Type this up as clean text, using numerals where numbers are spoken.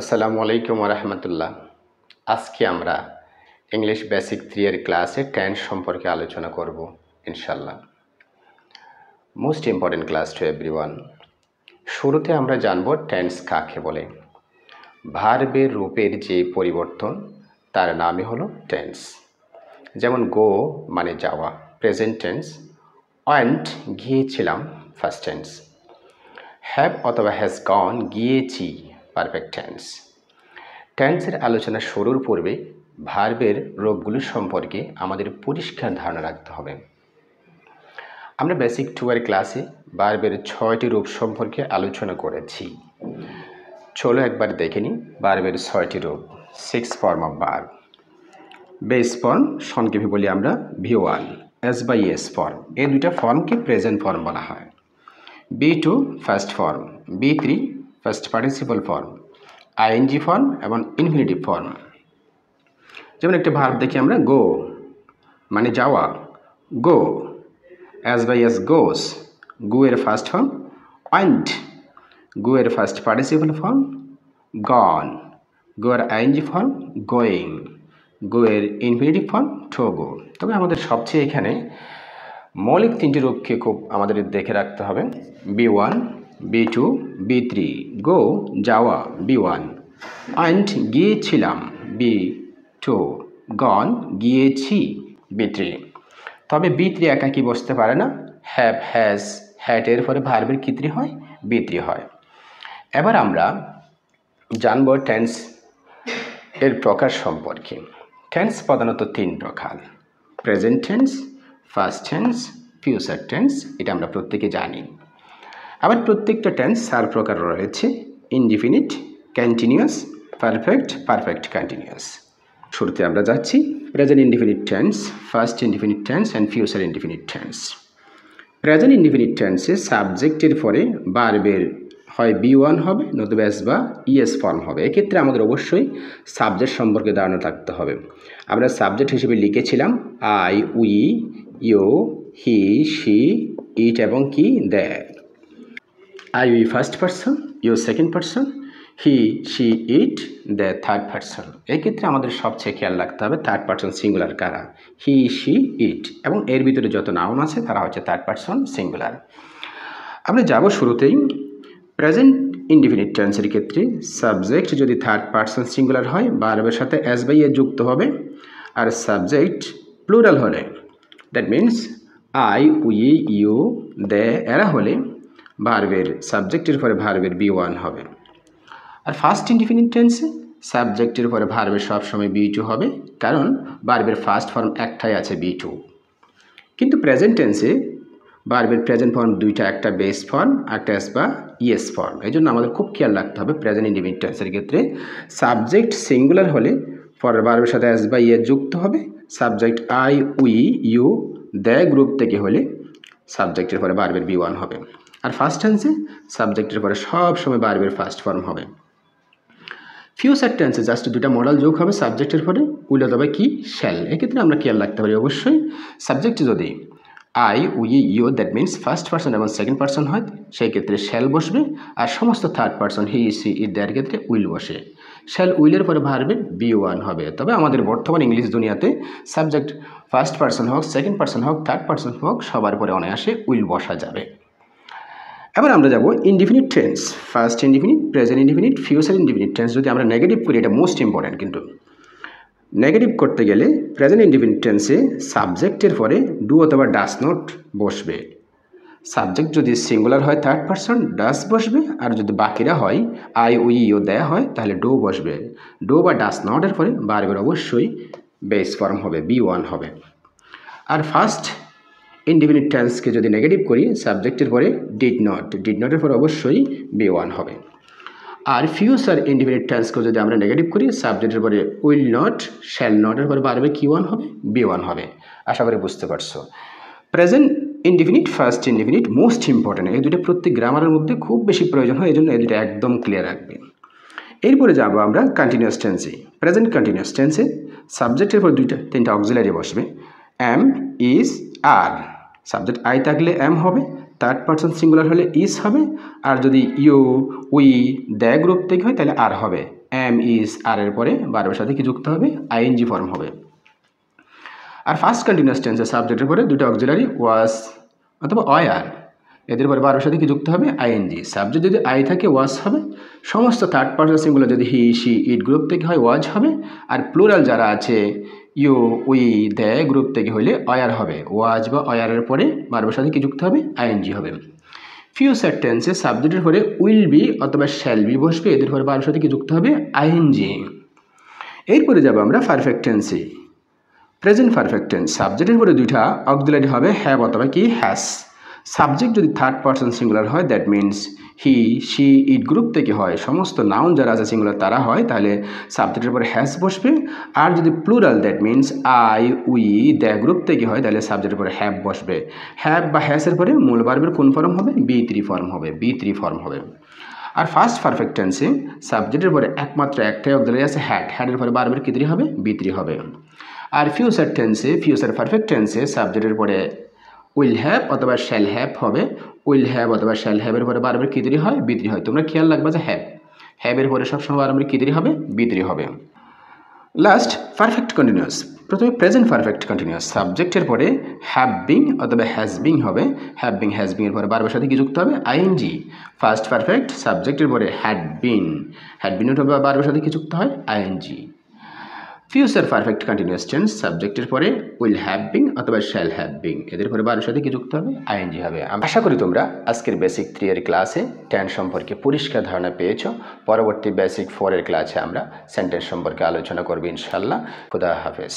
আসসালামু আলাইকুম রহমতুল্লাহ। আজকে আমরা ইংলিশ বেসিক 3 এর ক্লাসে টেন্স সম্পর্কে আলোচনা করব ইনশাল্লাহ। Most important class to everyone. শুরুতে আমরা জানব টেন্স কাকে বলে। ভার্বের রূপের যে পরিবর্তন তার নামই হলো টেন্স। যেমন গো মানে যাওয়া, প্রেজেন্ট টেন্স। ওয়েন্ট গিয়েছিলাম, ফার্স্ট টেন্স। হ্যাভ অথবা হ্যাজ গন গিয়েছি, পারফেক্ট টেন্স। টেন্সের আলোচনা শুরুর পূর্বে ভার্বের রূপগুলো সম্পর্কে আমাদের পরিষ্কার ধারণা রাখতে হবে। আমরা বেসিক 2 এর ক্লাসে ভার্বের 6টি রূপ সম্পর্কে আলোচনা করেছি। চলো একবার দেখে নিই ভার্বের 6টি রূপ। 6 form of verb. Base form সংক্ষেপে বলি আমরা V1, S by S form. এই দুইটা ফর্মকে প্রেজেন্ট ফর্ম বলা হয়। B2 first form, B3 first participle form, ING form এবং ইনফিনিটিভ ফর্ম। যেমন একটা ভার্ব দেখি আমরা, গো মানে যাওয়া, go. As by S goes, go এর ফার্স্ট ফর্ম। ওয়েন্ট, গো এর first participle form. Gone, go এর আইএনজি ফর্ম গোয়িং, গো এর ইনফিনিটিভ ফর্ম টু গো। তবে আমাদের সবচেয়ে এখানে মৌলিক 3টি রূপকে খুব আমাদের দেখে রাখতে হবে। B1, B2, B3। গো যাওয়া, B1। ওয়েন্ট গিয়েছিলাম, B2। গন গিয়েছি, B3। তবে B3 একাকি বসতে পারে না। হ্যাভ, হ্যাজ, হ্যাড এর পরে ভার্বের কি 3 হয়? B3 হয়। এবার আমরা জানব টেন্স এর প্রকার সম্পর্কে। টেন্স প্রধানত 3 প্রকার: present tense, first tense, future tense. এটা আমরা প্রত্যেকে জানি। আবার প্রত্যেকটা টেন্স 4 প্রকার রয়েছে: indefinite, continuous, perfect, perfect continuous. শুরুতে আমরা যাচ্ছি present indefinite tense, first indefinite tense and future indefinite tense. Present indefinite টেন্সে সাবজেক্টের পরে ভার্বের হয় B1 হবে, নতুবা এস বা ইএস ফর্ম হবে। এক্ষেত্রে আমাদের অবশ্যই সাবজেক্ট সম্পর্কে ধারণা থাকতে হবে। আমরা সাবজেক্ট হিসেবে লিখেছিলাম I, we, you, he, she, it এবং কি they. I, we first person, you second person, he, she, it, they third person. এক্ষেত্রে আমাদের সবচেয়ে খেয়াল রাখতে হবে থার্ড পারসন সিঙ্গুলার কারা, হি, শি, ইট, এবং এর ভিতরে যত নাউন আছে তারা হচ্ছে থার্ড পারসন সিঙ্গুলার। আমরা যাব শুরুতেই প্রেজেন্ট ইনডিফিনিট টেন্সের ক্ষেত্রে সাবজেক্ট যদি থার্ড পারসন সিঙ্গুলার হয় ভার্বের সাথে এস বাই এ যুক্ত হবে। আর সাবজেক্ট প্লুরাল হলে, that means I, we, you, they এরা হলে ভার্বের সাবজেক্টের পরে ভার্বের B1 হবে। আর ফার্স্ট ইনডিফিনিট টেন্সে সাবজেক্টের পরে ভার্বের সবসময় B2 হবে, কারণ ভার্বের ফার্স্ট ফর্ম একটাই আছে, B2। কিন্তু প্রেজেন্ট টেন্সে ভার্বের প্রেজেন্ট ফর্ম দুইটা, একটা বেস ফর্ম, একটা এস বা ইএস ফর্ম। এই জন্য আমাদের খুব খেয়াল রাখতে হবে প্রেজেন্ট ইনডিফিনিট টেন্সের ক্ষেত্রে সাবজেক্ট সিঙ্গুলার হলে পরের ভার্বের সাথে এস বা ইএস যুক্ত হবে। Subject I, we, you, they group থেকে হলে সাবজেক্টের পরে ভার্বের B1 হবে। আর ফার্স্ট টেন্সে সাবজেক্টের পরে সব সময় ভার্বের ফার্স্ট ফর্ম হবে। ফিউচার টেন্সে জাস্ট দুটা মডেল যোগ হবে সাবজেক্টের পরে, উইল অথবা কি শ্যাল। এক্ষেত্রে আমরা খেয়াল রাখতে পারি অবশ্যই সাবজেক্ট যদি I, we, you, that means first person এবং সেকেন্ড পারসন হয় সেই ক্ষেত্রে শ্যাল বসবে। আর সমস্ত third person he, she, it, their ক্ষেত্রে উইল বসে। শ্যাল উইলের পরে ভার্বের B1 হবে। তবে আমাদের বর্তমান ইংলিশ দুনিয়াতে সাবজেক্ট ফার্স্ট পারসন হোক, সেকেন্ড পারসন হোক, থার্ড পারসন হোক, সবার পরে অনায়াসে উইল বসা যাবে। এবার আমরা যাব indefinite tense, first indefinite, present indefinite, future indefinite tense. যদি আমরা নেগেটিভ করি, এটা মোস্ট ইম্পর্ট্যান্ট, কিন্তু নেগেটিভ করতে গেলে প্রেজেন্ট ইনডিফিনিট টেন্সে সাবজেক্টের পরে ডু অথবা ডাস নট বসবে। সাবজেক্ট যদি সিঙ্গুলার হয় থার্ড পারসন ডাস বসবে, আর যদি বাকিরা হয় আই, উই, ইউ দেয়া হয় তাহলে ডু বসবে। ডু বা ডাস নটের পরে ভার্বের অবশ্যই বেস ফর্ম হবে, B1 হবে। আর ফার্স্ট ইনডিফিনিট টেন্সকে যদি নেগেটিভ করি সাবজেক্টের পরে ডিড নট, ডিড নটের পরে অবশ্যই B1 হবে। আর ফিউচার ইনডিফিনিট টেন্সকে যদি আমরা নেগেটিভ করি সাবজেক্টের পরে উইল নট, শ্যাল নটের পরে ভার্বে কি1 হবে, B1 হবে। আশা করি বুঝতে পারছো। Present indefinite, first indefinite most important. এই দুটো প্রত্যেক গ্রামারের মধ্যে খুব বেশি প্রয়োজন হয়, এই জন্য এই দুটো একদম ক্লিয়ার রাখবে। এরপরে যাবো আমরা কন্টিনিউয়াস টেন্সে। প্রেজেন্ট কন্টিনিউয়াস টেন্সে সাবজেক্টের পর তিনটা অক্সিলারি বসবে, am, is, are. Subject I থাকলে এম হবে, থার্ড পারসন সিঙ্গুলার হলে ইজ হবে, আর যদি ইউ উই দ্য গ্রুপ থেকে হয় তাহলে আর হবে। এম ইজ আর এর পরে ভার্বের সাথে কি যুক্ত হবে? আইএনজি ফর্ম হবে। আর ফার্স্ট কন্টিনিউয়াস টেন্সের সাবজেক্টের পরে দুটো অক্সিলারি ওয়াজ অথবা ওয়ার, এদের পরে ভার্বের সাথে কি যুক্ত হবে? আইএনজি। সাবজেক্ট যদি আই থাকে ওয়াজ হবে, সমস্ত থার্ড পারসন সিঙ্গুলার যদি হি শি ইট গ্রুপ থেকে হয় ওয়াজ হবে, আর প্লুরাল যারা আছে ইউ উই দ্য গ্রুপ থেকে হইলে ওয়ার হবে। ওয়াজ বা ওয়ারের পরে ভার্বের সাথে কি যুক্ত হবে? আইএনজি হবে। ফিউচার টেন্সে সাবজেক্টের পরে উইল বি অথবা শ্যাল বি বসবে, এদের পরে ভার্বের সাথে কি যুক্ত হবে? আইএনজি। এরপরে যাব আমরা পারফেক্ট টেন্সে। প্রেজেন্ট পারফেক্ট টেন্স সাবজেক্টের পরে দুইটা অক্সিলারি হবে হ্যাভ অথবা কি হ্যাজ। সাবজেক্ট যদি থার্ড পারসন সিঙ্গুলার হয় that means he she it group থেকে হয়, সমস্ত নাউন যারা আছে সিঙ্গুলার তারা হয়, তাহলে সাবজেক্টের পরে হ্যাজ বসবে। আর যদি plural that means I we the group থেকে হয় তাহলে সাবজেক্টের পরে হ্যাভ বসবে। হ্যাভ বা হ্যাজের পরে মূল ভার্বের কোন ফর্ম হবে? বি3 ফর্ম হবে, বি3 ফর্ম হবে। আর ফার্স্ট পারফেক্ট টেন্সে সাবজেক্টের পরে একমাত্র একটাই অক্সিলারি আছে হ্যাড, হ্যাডের পরে ভার্বের কি হবে? বি3 হবে। আর ফিউচার টেন্সে ফিউচার পারফেক্ট টেন্সে সাবজেক্টের পরে উইল হ্যাভ অথবা শ্যাল হ্যাভ হবে। উইল হ্যাভ অথবা শ্যাল হ্যাভের পরে ভার্বের কি হয়? বি3 হয়। তোমরা খেয়াল রাখবা যে হ্যাভের পরে সবসময় ভার্বের কি হবে? বি3 হবে। Last perfect continuous. প্রথমে প্রেজেন্ট পারফেক্ট কন্টিনিউয়াস সাবজেক্টের পরে হ্যাভ বিং অথবা হ্যাজ বিং হবে। হ্যাভ বিং হ্যাজ বিং এর পরে ভার্বের সাথে কি যুক্ত হবে? আইএনজি। ফার্স্ট পারফেক্ট সাবজেক্টের পরে হ্যাড বিন অথবা ভার্বের সাথে কি যুক্ত হয়? ING. Future perfect continuous tense সাবজেক্টের পরে উইল হ্যাভ বিং অথবা শ্যাল হ্যাভ বিং, এদের পরে ভার্বের সাথে কি যুক্ত হবে? আইএনজি হবে। আশা করি তোমরা আজকের বেসিক 3 এর ক্লাসে টেন্স সম্পর্কে পরিষ্কার ধারণা পেয়েছো। পরবর্তী বেসিক 4 এর ক্লাসে আমরা সেন্টেন্স সম্পর্কে আলোচনা করব ইনশাআল্লাহ। খুদা হাফেজ।